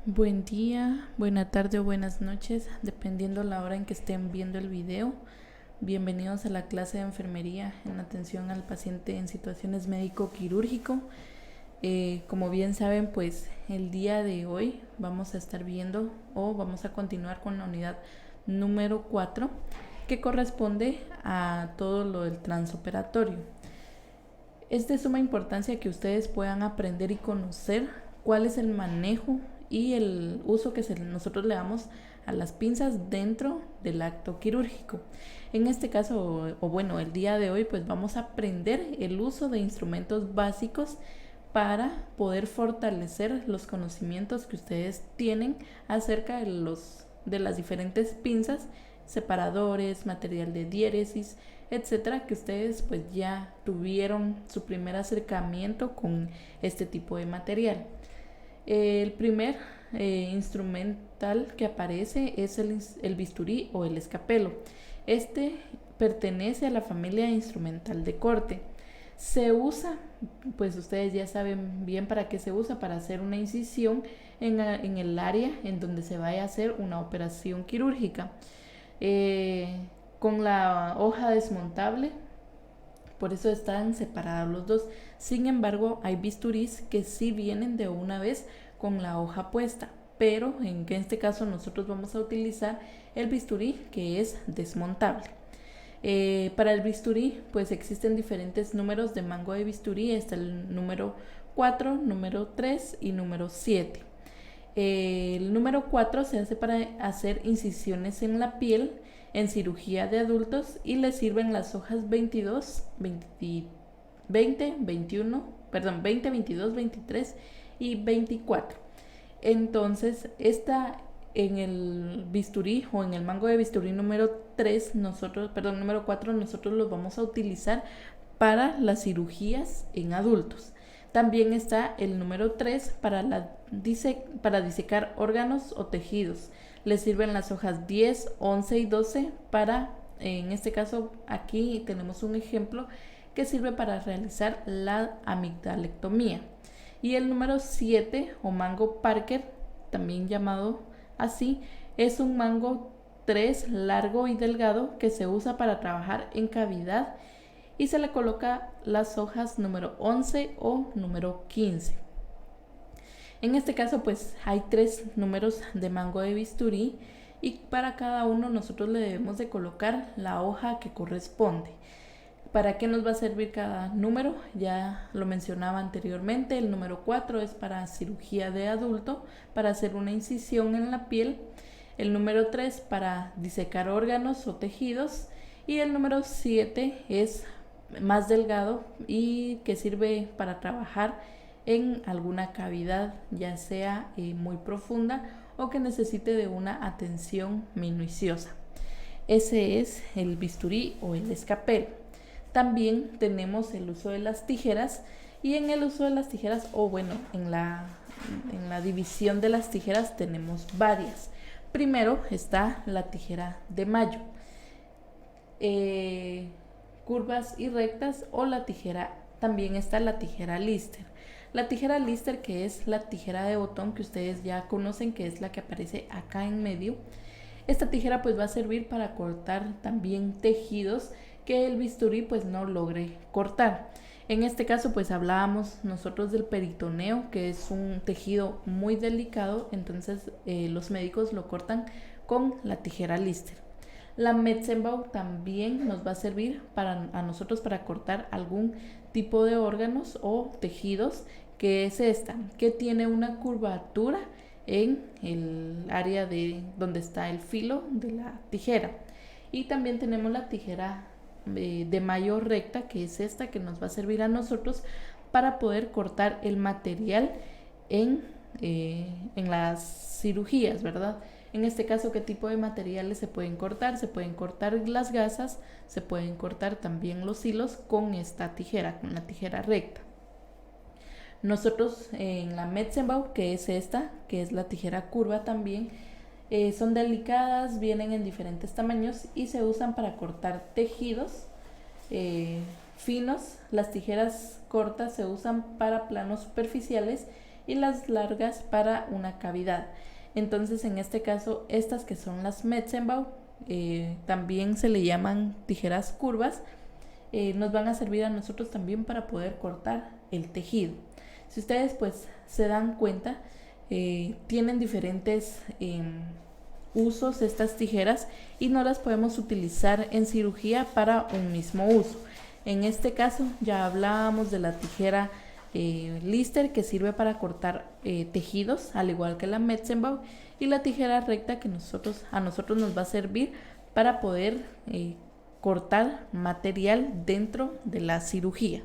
Buen día, buena tarde o buenas noches, dependiendo la hora en que estén viendo el video. Bienvenidos a la clase de enfermería en atención al paciente en situaciones médico-quirúrgico. Como bien saben, pues el día de hoy vamos a estar viendo o vamos a continuar con la unidad número 4, que corresponde a todo lo del transoperatorio. Es de suma importancia que ustedes puedan aprender y conocer cuál es el manejo y el uso que nosotros le damos a las pinzas dentro del acto quirúrgico. En este caso, el día de hoy, pues vamos a aprender el uso de instrumentos básicos para poder fortalecer los conocimientos que ustedes tienen acerca de las diferentes pinzas, separadores, material de diéresis, etcétera, que ustedes pues ya tuvieron su primer acercamiento con este tipo de material. El primer instrumental que aparece es el bisturí o el escapelo. Este pertenece a la familia instrumental de corte. Se usa, pues ustedes ya saben bien para qué se usa, para hacer una incisión en el área en donde se vaya a hacer una operación quirúrgica. Con la hoja desmontable, por eso están separados los dos. Sin embargo, hay bisturís que sí vienen de una vez con la hoja puesta, pero en este caso nosotros vamos a utilizar el bisturí que es desmontable. Para el bisturí, pues existen diferentes números de mango de bisturí. Está el número 4, número 3 y número 7. El número 4 se hace para hacer incisiones en la piel en cirugía de adultos y le sirven las hojas 22, 20, 21, 22, 23 y 24. Entonces, en el bisturí o en el mango de bisturí número 4, nosotros los vamos a utilizar para las cirugías en adultos. También está el número 3 para disecar órganos o tejidos. Le sirven las hojas 10, 11 y 12 para, en este caso aquí tenemos un ejemplo que sirve para realizar la amigdalectomía. Y el número 7 o mango Parker, también llamado así, es un mango 3 largo y delgado que se usa para trabajar en cavidad y se le coloca las hojas número 11 o número 15. En este caso pues hay 3 números de mango de bisturí y para cada uno nosotros le debemos de colocar la hoja que corresponde. ¿Para qué nos va a servir cada número? Ya lo mencionaba anteriormente. El número 4 es para cirugía de adulto, para hacer una incisión en la piel. El número 3 para disecar órganos o tejidos. Y el número 7 es más delgado y que sirve para trabajar en alguna cavidad, ya sea muy profunda o que necesite de una atención minuciosa. Ese es el bisturí o el escapel. También tenemos el uso de las tijeras y en el uso de las tijeras en la división de las tijeras tenemos varias. Primero está la tijera de mayo, curvas y rectas o la tijera, también está la tijera Lister. La tijera Lister, que es la tijera de botón que ustedes ya conocen, que es la que aparece acá en medio. Esta tijera pues va a servir para cortar también tejidos que el bisturí pues no logre cortar. En este caso pues hablábamos nosotros del peritoneo, que es un tejido muy delicado, entonces los médicos lo cortan con la tijera Lister. La Metzenbau también nos va a servir a nosotros para cortar algún tipo de órganos o tejidos, que es esta, que tiene una curvatura en el área de donde está el filo de la tijera. Y también tenemos la tijera de mayo recta, que es esta que nos va a servir a nosotros para poder cortar el material en las cirugías, ¿verdad? En este caso, ¿qué tipo de materiales se pueden cortar? Se pueden cortar las gasas, se pueden cortar también los hilos con esta tijera, con la tijera recta. Nosotros en la Metzenbau, que es esta, que es la tijera curva también, son delicadas, vienen en diferentes tamaños y se usan para cortar tejidos finos. Las tijeras cortas se usan para planos superficiales y las largas para una cavidad. Entonces en este caso estas que son las Metzenbau, también se le llaman tijeras curvas, nos van a servir a nosotros también para poder cortar el tejido. Si ustedes pues se dan cuenta, tienen diferentes usos estas tijeras y no las podemos utilizar en cirugía para un mismo uso. En este caso ya hablábamos de la tijera Lister, que sirve para cortar tejidos, al igual que la Metzenbau, y la tijera recta que a nosotros nos va a servir para poder cortar material dentro de la cirugía.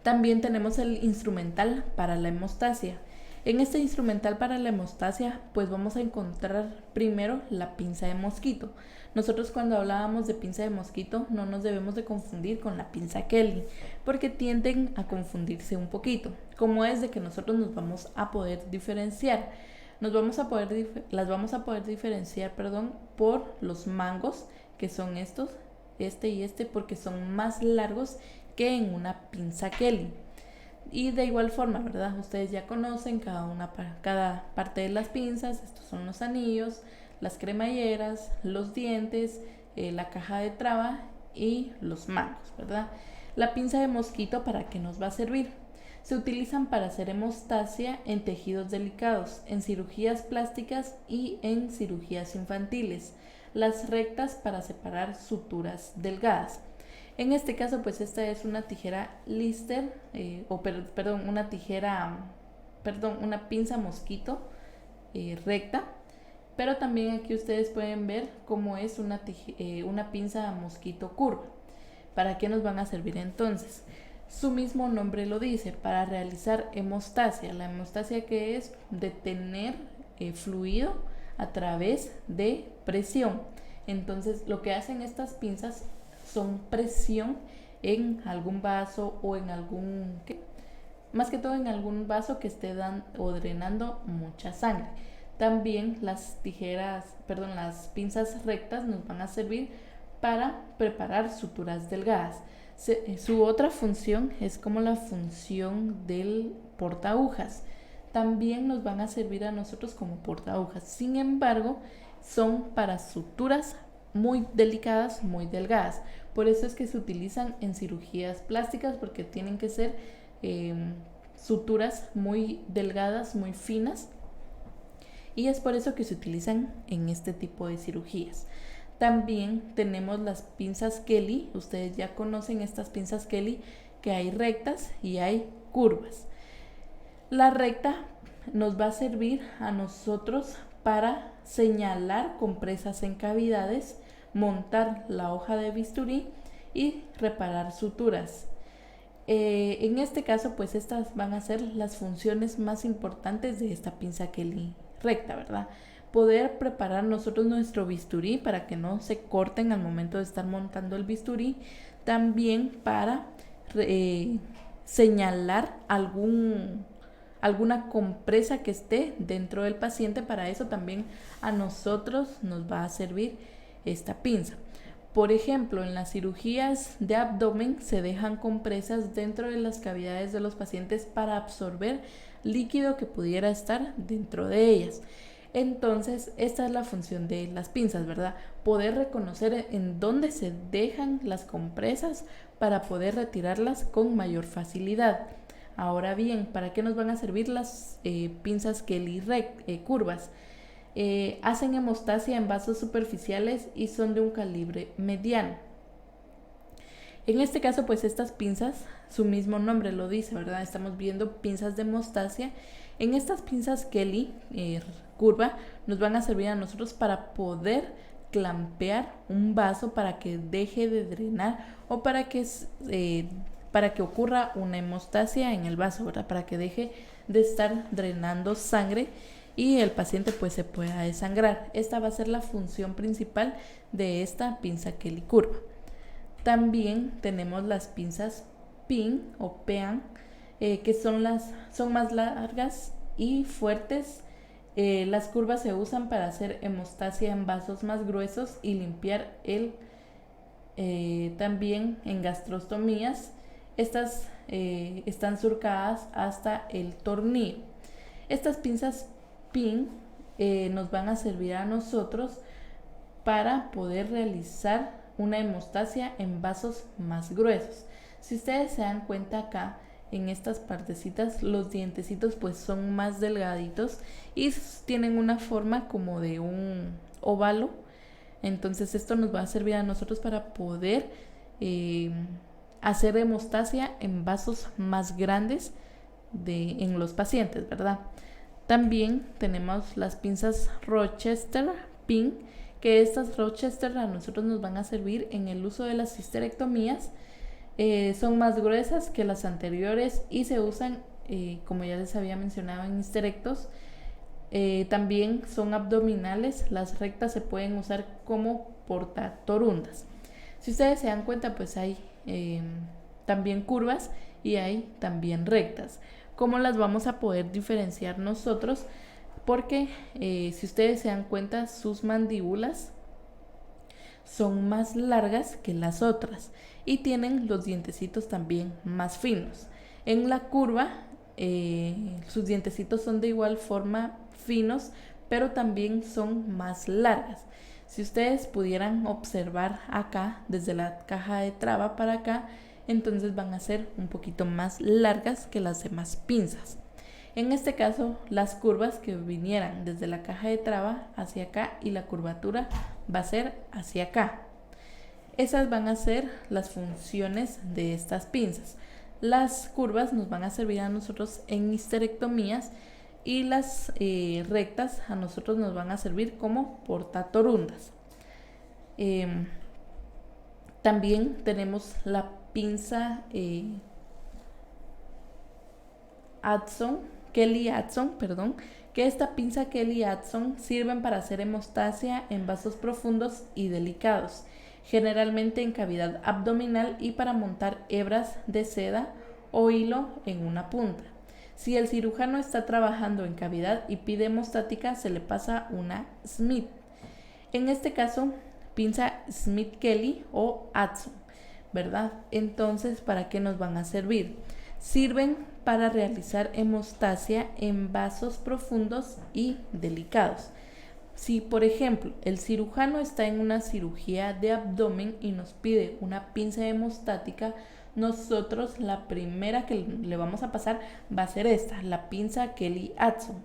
También tenemos el instrumental para la hemostasia. En este instrumental para la hemostasia, pues vamos a encontrar primero la pinza de mosquito. Nosotros cuando hablábamos de pinza de mosquito no nos debemos de confundir con la pinza Kelly, porque tienden a confundirse un poquito. Como es de que nosotros nos vamos a poder diferenciar, las vamos a poder diferenciar, por los mangos, que son estos, este y este, porque son más largos que en una pinza Kelly. Y de igual forma, ¿verdad? Ustedes ya conocen cada parte de las pinzas. Estos son los anillos, las cremalleras, los dientes, la caja de traba y los mangos, ¿verdad? La pinza de mosquito, ¿para qué nos va a servir? Se utilizan para hacer hemostasia en tejidos delicados, en cirugías plásticas y en cirugías infantiles. Las rectas para separar suturas delgadas. En este caso, pues esta es una tijera Lister, una pinza mosquito recta, pero también aquí ustedes pueden ver cómo es una pinza mosquito curva. ¿Para qué nos van a servir entonces? Su mismo nombre lo dice, para realizar hemostasia. La hemostasia, que es detener fluido a través de presión. Entonces lo que hacen estas pinzas son presión en algún vaso o en más que todo en algún vaso que esté drenando mucha sangre. También las pinzas rectas nos van a servir para preparar suturas delgadas. Su otra función es como la función del portaagujas. También nos van a servir a nosotros como portaagujas. Sin embargo, son para suturas muy delicadas, muy delgadas. Por eso es que se utilizan en cirugías plásticas, porque tienen que ser suturas muy delgadas, muy finas, y es por eso que se utilizan en este tipo de cirugías. También tenemos las pinzas Kelly. Ustedes ya conocen estas pinzas Kelly, que hay rectas y hay curvas. La recta nos va a servir a nosotros para señalar compresas en cavidades, montar la hoja de bisturí y reparar suturas. En este caso, pues estas van a ser las funciones más importantes de esta pinza Kelly recta, ¿verdad? Poder preparar nosotros nuestro bisturí para que no se corten al momento de estar montando el bisturí. También para señalar alguna compresa que esté dentro del paciente. Para eso también a nosotros nos va a servir esta pinza. Por ejemplo, en las cirugías de abdomen se dejan compresas dentro de las cavidades de los pacientes para absorber líquido que pudiera estar dentro de ellas. Entonces, esta es la función de las pinzas, ¿verdad? Poder reconocer en dónde se dejan las compresas para poder retirarlas con mayor facilidad. Ahora bien, ¿para qué nos van a servir las pinzas Kelly curvas? Hacen hemostasia en vasos superficiales y son de un calibre mediano. En este caso, pues estas pinzas, su mismo nombre lo dice, ¿verdad? Estamos viendo pinzas de hemostasia. En estas pinzas Kelly curva nos van a servir a nosotros para poder clampear un vaso para que deje de drenar, o para que ocurra una hemostasia en el vaso, ¿verdad? Para que deje de estar drenando sangre y el paciente pues se pueda desangrar. Esta va a ser la función principal de esta pinza Kelly curva. También tenemos las pinzas PIN o PEAN, que son más largas y fuertes. Las curvas se usan para hacer hemostasia en vasos más gruesos y limpiar también en gastrostomías. Estas están surcadas hasta el tornillo. Estas pinzas pin nos van a servir a nosotros para poder realizar una hemostasia en vasos más gruesos. Si ustedes se dan cuenta acá, en estas partecitas, los dientecitos pues son más delgaditos y tienen una forma como de un óvalo. Entonces esto nos va a servir a nosotros para poder hacer hemostasia en vasos más grandes en los pacientes, ¿verdad? También tenemos las pinzas Rochester Pin, que estas Rochester a nosotros nos van a servir en el uso de las histerectomías. Son más gruesas que las anteriores y se usan, como ya les había mencionado, en histerectos. También son abdominales, las rectas se pueden usar como portatorundas. Si ustedes se dan cuenta, pues hay también curvas y hay también rectas. ¿Cómo las vamos a poder diferenciar nosotros? Porque si ustedes se dan cuenta, sus mandíbulas son más largas que las otras y tienen los dientecitos también más finos. En la curva, sus dientecitos son de igual forma finos, pero también son más largas. Si ustedes pudieran observar acá, desde la caja de traba para acá, entonces van a ser un poquito más largas que las demás pinzas. En este caso, las curvas que vinieran desde la caja de traba hacia acá y la curvatura va a ser hacia acá. Esas van a ser las funciones de estas pinzas. Las curvas nos van a servir a nosotros en histerectomías y las rectas a nosotros nos van a servir como portatorundas. También tenemos la pinza Kelly-Addison, que esta pinza Kelly-Addison sirven para hacer hemostasia en vasos profundos y delicados, generalmente en cavidad abdominal y para montar hebras de seda o hilo en una punta. Si el cirujano está trabajando en cavidad y pide hemostática, se le pasa una Smith. En este caso, pinza Smith-Kelly o Addison, ¿verdad? Entonces, ¿para qué nos van a servir? Sirven para realizar hemostasia en vasos profundos y delicados. Si, por ejemplo, el cirujano está en una cirugía de abdomen y nos pide una pinza hemostática, nosotros la primera que le vamos a pasar va a ser esta, la pinza Kelly-Addison,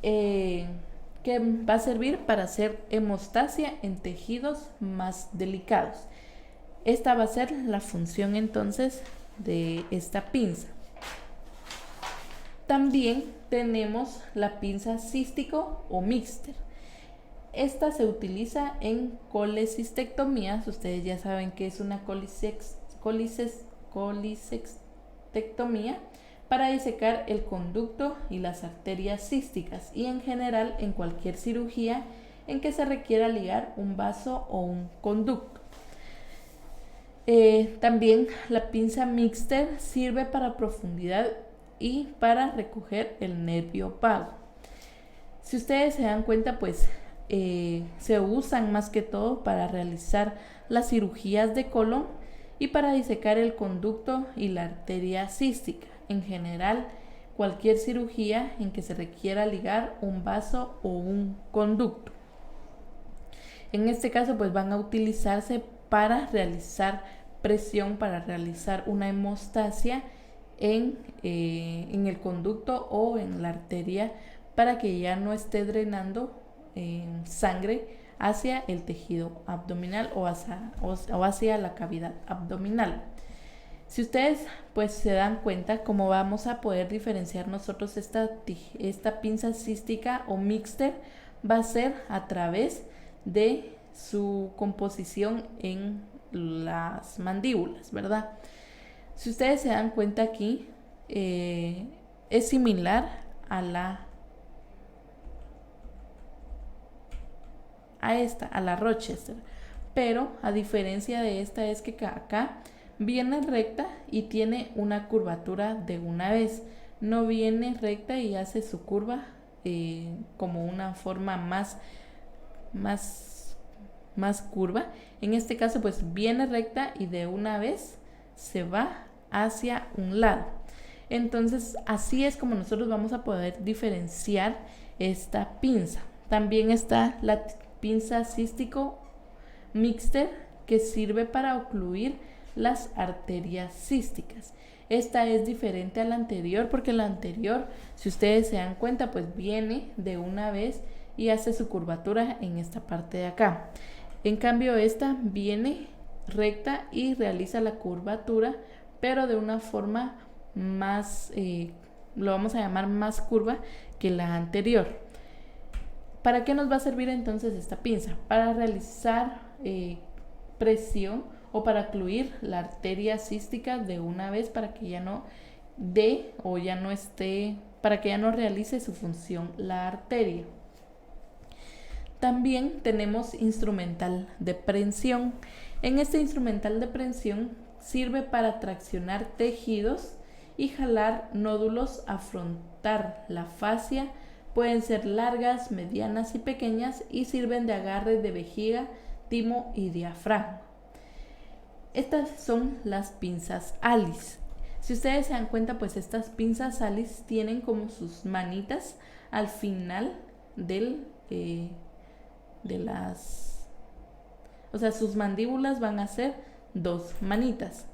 que va a servir para hacer hemostasia en tejidos más delicados. Esta va a ser la función entonces de esta pinza. También tenemos la pinza cístico o mixter. Esta se utiliza en colecistectomías. Ustedes ya saben que es una colicistectomía para disecar el conducto y las arterias císticas y en general en cualquier cirugía en que se requiera ligar un vaso o un conducto. También la pinza mixter sirve para profundidad y para recoger el nervio vago. Si ustedes se dan cuenta, pues se usan más que todo para realizar las cirugías de colon y para disecar el conducto y la arteria cística. En general, cualquier cirugía en que se requiera ligar un vaso o un conducto. En este caso, pues van a utilizarse para realizar presión, para realizar una hemostasia en el conducto o en la arteria para que ya no esté drenando sangre hacia el tejido abdominal o hacia la cavidad abdominal. Si ustedes pues se dan cuenta, cómo vamos a poder diferenciar nosotros esta pinza cística o mixter, va a ser a través de su composición en las mandíbulas, ¿verdad? Si ustedes se dan cuenta aquí, es similar a la Rochester, pero a diferencia de esta es que acá viene recta y tiene una curvatura de una vez, no viene recta y hace su curva como una forma más curva. En este caso pues viene recta y de una vez se va hacia un lado. Entonces así es como nosotros vamos a poder diferenciar esta pinza. También está la pinza cístico mixter, que sirve para ocluir las arterias císticas. Esta es diferente a la anterior porque la anterior, si ustedes se dan cuenta, pues viene de una vez y hace su curvatura en esta parte de acá. En cambio esta viene recta y realiza la curvatura, pero de una forma más, lo vamos a llamar más curva que la anterior. ¿Para qué nos va a servir entonces esta pinza? Para realizar presión o para ocluir la arteria cística de una vez, para que ya no dé o ya no esté, para que ya no realice su función la arteria. También tenemos instrumental de prensión. En este instrumental de prensión sirve para traccionar tejidos y jalar nódulos, afrontar la fascia. Pueden ser largas, medianas y pequeñas y sirven de agarre de vejiga, timo y diafragma. Estas son las pinzas Alice. Si ustedes se dan cuenta, pues estas pinzas Alice tienen como sus manitas al final de las... O sea, sus mandíbulas van a ser dos manitas.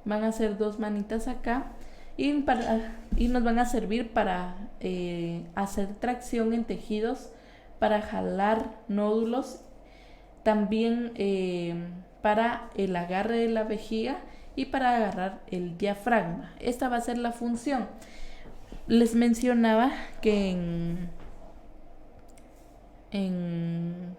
Van a ser dos manitas acá y nos van a servir para hacer tracción en tejidos, para jalar nódulos, también para el agarre de la vejiga y para agarrar el diafragma. Esta va a ser la función. Les mencionaba que en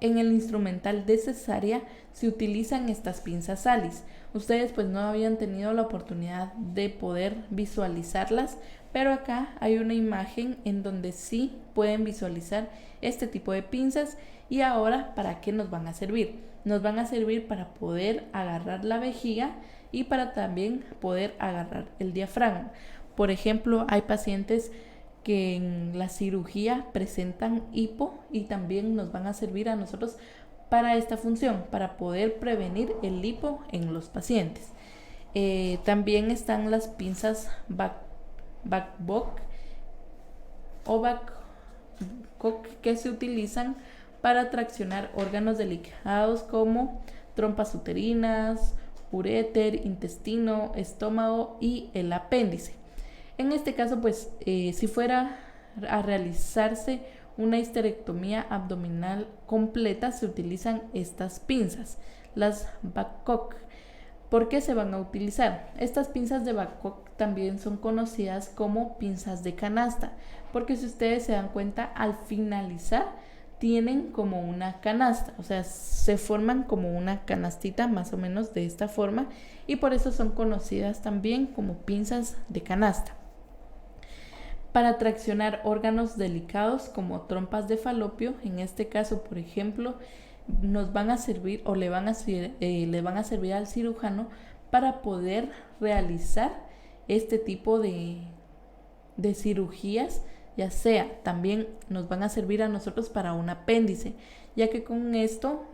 el instrumental de cesárea se utilizan estas pinzas Alice. Ustedes pues no habían tenido la oportunidad de poder visualizarlas, pero acá hay una imagen en donde sí pueden visualizar este tipo de pinzas. Y ahora, ¿para qué nos van a servir? Nos van a servir para poder agarrar la vejiga y para también poder agarrar el diafragma. Por ejemplo, hay pacientes que en la cirugía presentan hipo y también nos van a servir a nosotros para esta función, para poder prevenir el hipo en los pacientes. También están las pinzas Babcock o Babcock, que se utilizan para traccionar órganos delicados como trompas uterinas, uréter, intestino, estómago y el apéndice. En este caso, pues, si fuera a realizarse una histerectomía abdominal completa, se utilizan estas pinzas, las Babcock. ¿Por qué se van a utilizar? Estas pinzas de Babcock también son conocidas como pinzas de canasta, porque si ustedes se dan cuenta, al finalizar tienen como una canasta, o sea, se forman como una canastita más o menos de esta forma, y por eso son conocidas también como pinzas de canasta. Para traccionar órganos delicados como trompas de falopio, en este caso, por ejemplo, nos van a servir o le van a servir al cirujano para poder realizar este tipo de cirugías, ya sea también nos van a servir a nosotros para un apéndice, ya que con esto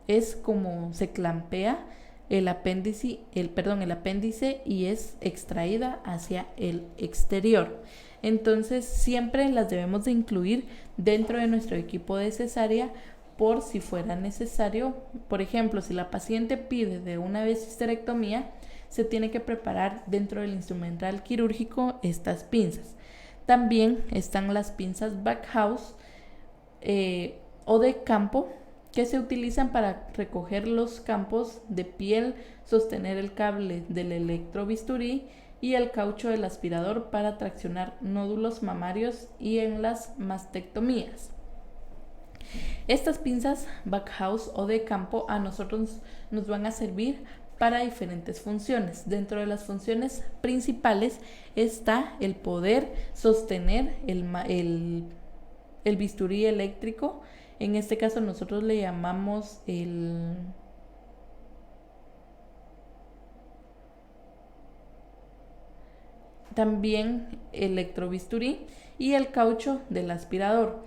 es como se clampea el apéndice y es extraída hacia el exterior. Entonces siempre las debemos de incluir dentro de nuestro equipo de cesárea por si fuera necesario. Por ejemplo, si la paciente pide de una vez histerectomía, se tiene que preparar dentro del instrumental quirúrgico estas pinzas. También están las pinzas Backhouse o de campo, que se utilizan para recoger los campos de piel, sostener el cable del electrobisturí y el caucho del aspirador para traccionar nódulos mamarios y en las mastectomías. Estas pinzas Backhouse o de campo a nosotros nos van a servir para diferentes funciones. Dentro de las funciones principales está el poder sostener el bisturí eléctrico. En este caso nosotros le llamamos también electrobisturí y el caucho del aspirador.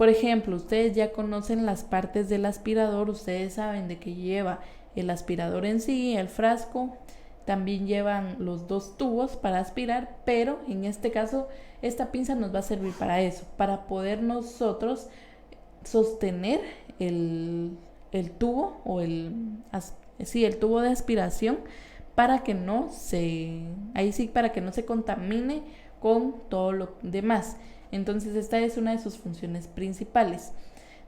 Por ejemplo, ustedes ya conocen las partes del aspirador, ustedes saben de que lleva el aspirador en sí, el frasco, también llevan los dos tubos para aspirar, pero en este caso esta pinza nos va a servir para eso, para poder nosotros sostener el tubo o el tubo de aspiración para que no se, ahí sí, para que no se contamine con todo lo demás. Entonces esta es una de sus funciones principales.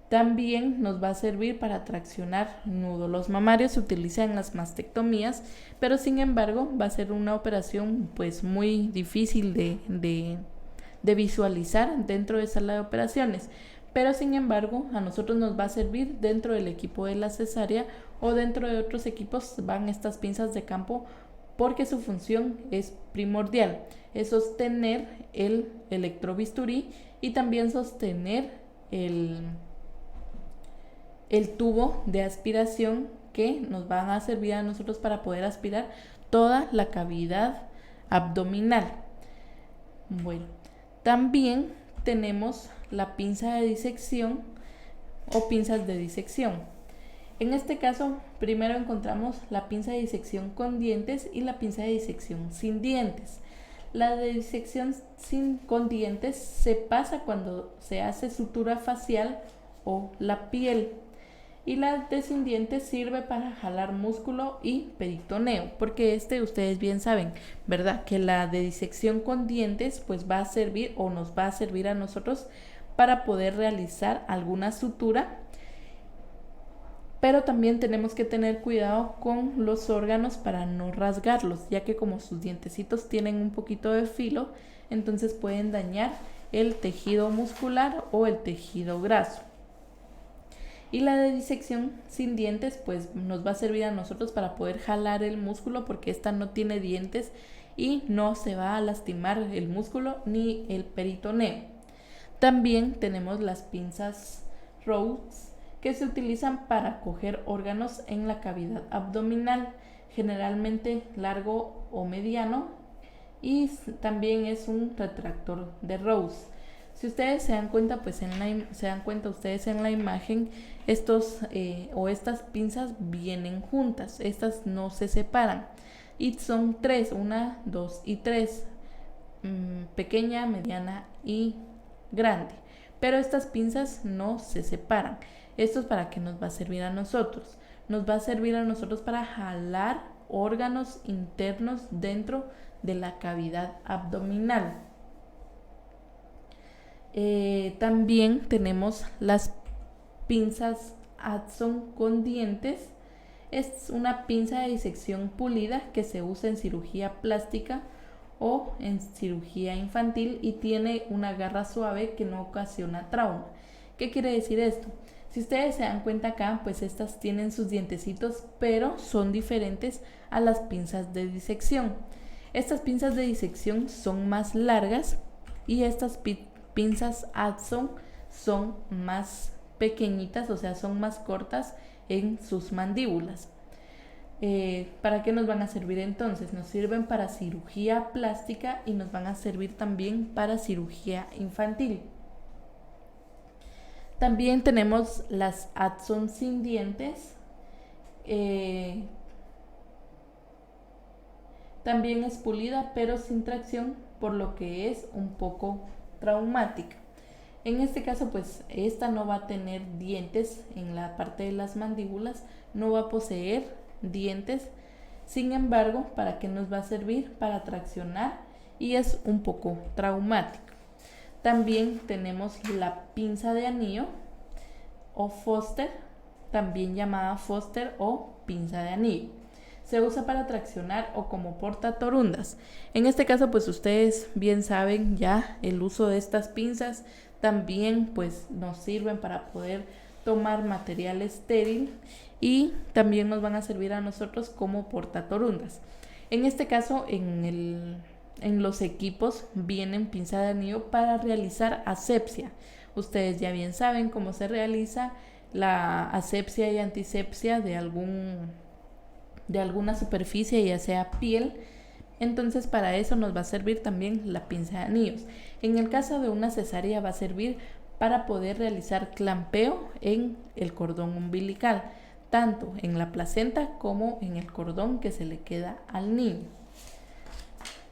También nos va a servir para traccionar nódulos mamarios, se utiliza en las mastectomías, pero sin embargo va a ser una operación pues muy difícil de visualizar dentro de sala de operaciones. Pero sin embargo a nosotros nos va a servir dentro del equipo de la cesárea o dentro de otros equipos van estas pinzas de campo porque su función es primordial, es sostener el electrobisturí y también sostener el tubo de aspiración que nos van a servir a nosotros para poder aspirar toda la cavidad abdominal. Bueno, también tenemos la pinza de disección o pinzas de disección. En este caso, primero encontramos la pinza de disección con dientes y la pinza de disección sin dientes. La de disección con dientes se pasa cuando se hace sutura facial o la piel. Y la de sin dientes sirve para jalar músculo y peritoneo, porque ustedes bien saben, ¿verdad? Que la de disección con dientes pues va a servir o nos va a servir a nosotros para poder realizar alguna sutura, pero también tenemos que tener cuidado con los órganos para no rasgarlos, ya que como sus dientecitos tienen un poquito de filo, entonces pueden dañar el tejido muscular o el tejido graso. Y la de disección sin dientes pues nos va a servir a nosotros para poder jalar el músculo porque esta no tiene dientes y no se va a lastimar el músculo ni el peritoneo. También tenemos las pinzas Rhodes que se utilizan para coger órganos en la cavidad abdominal, generalmente largo o mediano, y también es un retractor de Rhodes. Si ustedes se dan cuenta, pues ustedes en la imagen, estas pinzas vienen juntas, estas no se separan y son tres, 1, 2 y 3, pequeña, mediana y grande, pero estas pinzas no se separan. Esto es para qué nos va a servir a nosotros. Nos va a servir a nosotros para jalar órganos internos dentro de la cavidad abdominal. También tenemos las pinzas Addison con dientes. Es una pinza de disección pulida que se usa en cirugía plástica o en cirugía infantil y tiene una garra suave que no ocasiona trauma. ¿Qué quiere decir esto? Si ustedes se dan cuenta acá, pues estas tienen sus dientecitos, pero son diferentes a las pinzas de disección. Estas pinzas de disección son más largas y estas pinzas Addison son más pequeñitas, o sea, son más cortas en sus mandíbulas. ¿Para qué nos van a servir entonces? Nos sirven para cirugía plástica y nos van a servir también para cirugía infantil. También tenemos las Addison sin dientes. También es pulida pero sin tracción, por lo que es un poco traumática. En este caso, pues esta no va a tener dientes en la parte de las mandíbulas, no va a poseer dientes. Sin embargo, ¿para qué nos va a servir? Para traccionar y es un poco traumático. También tenemos la pinza de anillo o Foster, también llamada Foster o pinza de anillo. Se usa para traccionar o como portatorundas. En este caso, pues ustedes bien saben ya el uso de estas pinzas. También pues nos sirven para poder tomar material estéril y también nos van a servir a nosotros como portatorundas. En este caso, en los equipos vienen pinza de anillo para realizar asepsia. Ustedes ya bien saben cómo se realiza la asepsia y antisepsia de alguna superficie, ya sea piel. Entonces para eso nos va a servir también la pinza de anillos. En el caso de una cesárea va a servir para poder realizar clampeo en el cordón umbilical, tanto en la placenta como en el cordón que se le queda al niño.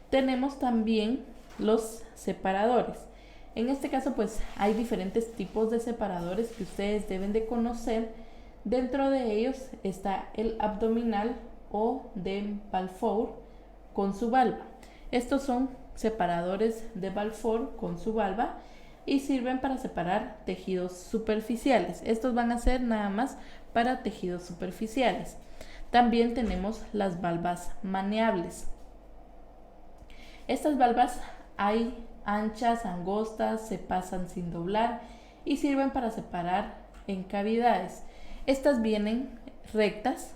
Tenemos también los separadores. En este caso pues hay diferentes tipos de separadores que ustedes deben de conocer. Dentro de ellos está el abdominal o de Balfour con su valva. Estos son separadores de Balfour con su valva y sirven para separar tejidos superficiales. Estos van a ser nada más para tejidos superficiales. También tenemos las valvas maneables. Estas valvas hay anchas, angostas, se pasan sin doblar y sirven para separar en cavidades. Estas vienen rectas,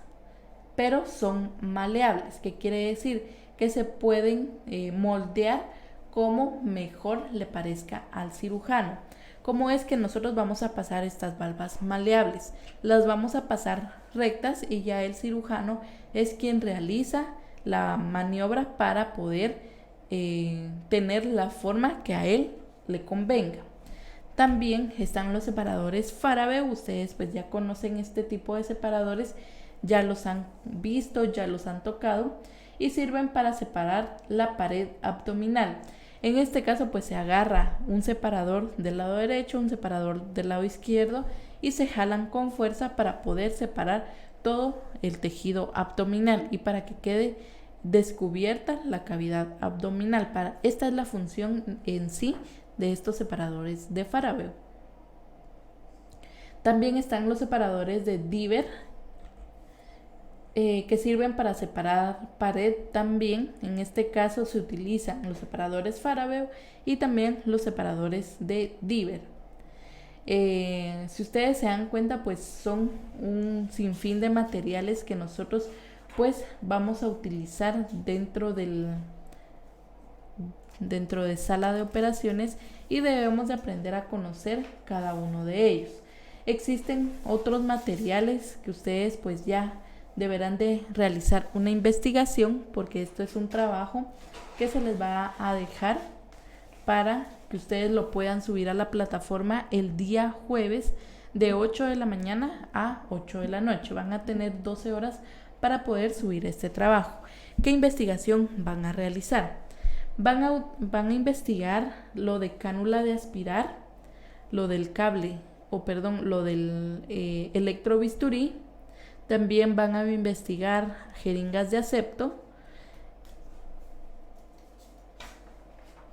pero son maleables, que quiere decir que se pueden moldear como mejor le parezca al cirujano. ¿Cómo es que nosotros vamos a pasar estas valvas maleables? Las vamos a pasar rectas y ya el cirujano es quien realiza la maniobra para poder tener la forma que a él le convenga. También están los separadores Farabee. Ustedes pues ya conocen este tipo de separadores, ya los han visto, ya los han tocado y sirven para separar la pared abdominal. En este caso pues se agarra un separador del lado derecho, un separador del lado izquierdo y se jalan con fuerza para poder separar todo el tejido abdominal y para que quede descubierta la cavidad abdominal. Esta es la función en sí de estos separadores de Farabee. También están los separadores de Diver, que sirven para separar pared también. En este caso se utilizan los separadores Farabee y también los separadores de Diver. Si ustedes se dan cuenta, pues son un sinfín de materiales que nosotros pues vamos a utilizar dentro de sala de operaciones y debemos de aprender a conocer cada uno de ellos. Existen otros materiales que ustedes pues ya deberán de realizar una investigación, porque esto es un trabajo que se les va a dejar para que ustedes lo puedan subir a la plataforma el día jueves de 8 de la mañana a 8 de la noche. Van a tener 12 horas para poder subir este trabajo. ¿Qué investigación van a realizar? Van a investigar lo de cánula de aspirar, lo del cable, lo del electrobisturí. También van a investigar jeringas de asepto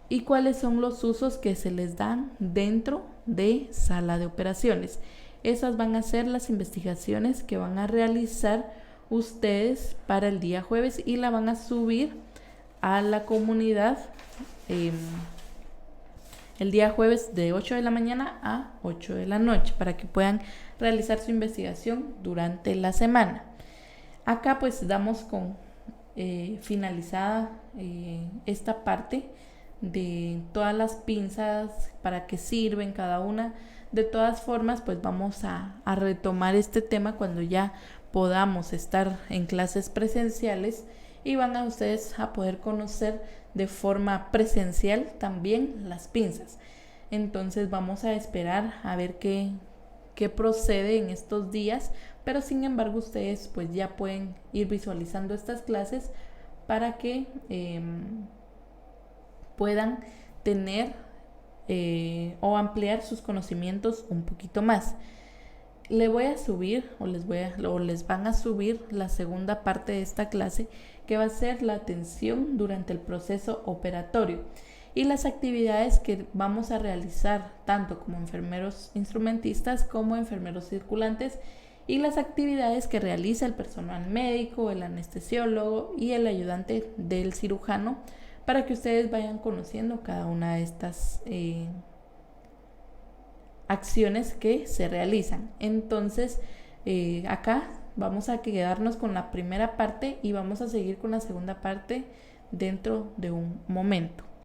y cuáles son los usos que se les dan dentro de sala de operaciones. Esas van a ser las investigaciones que van a realizar ustedes para el día jueves y la van a subir a la comunidad el día jueves de 8 de la mañana a 8 de la noche para que puedan realizar su investigación durante la semana. Acá pues damos con finalizada esta parte de todas las pinzas, para qué sirven cada una. De todas formas pues vamos a retomar este tema cuando ya podamos estar en clases presenciales y van a ustedes a poder conocer de forma presencial también las pinzas. Entonces vamos a esperar a ver qué procede en estos días, pero sin embargo ustedes pues ya pueden ir visualizando estas clases para que puedan tener o ampliar sus conocimientos un poquito más. Le voy a subir o les van a subir la segunda parte de esta clase, que va a ser la atención durante el proceso operatorio y las actividades que vamos a realizar tanto como enfermeros instrumentistas como enfermeros circulantes, y las actividades que realiza el personal médico, el anestesiólogo y el ayudante del cirujano, para que ustedes vayan conociendo cada una de estas acciones que se realizan. Entonces acá vamos a quedarnos con la primera parte y vamos a seguir con la segunda parte dentro de un momento.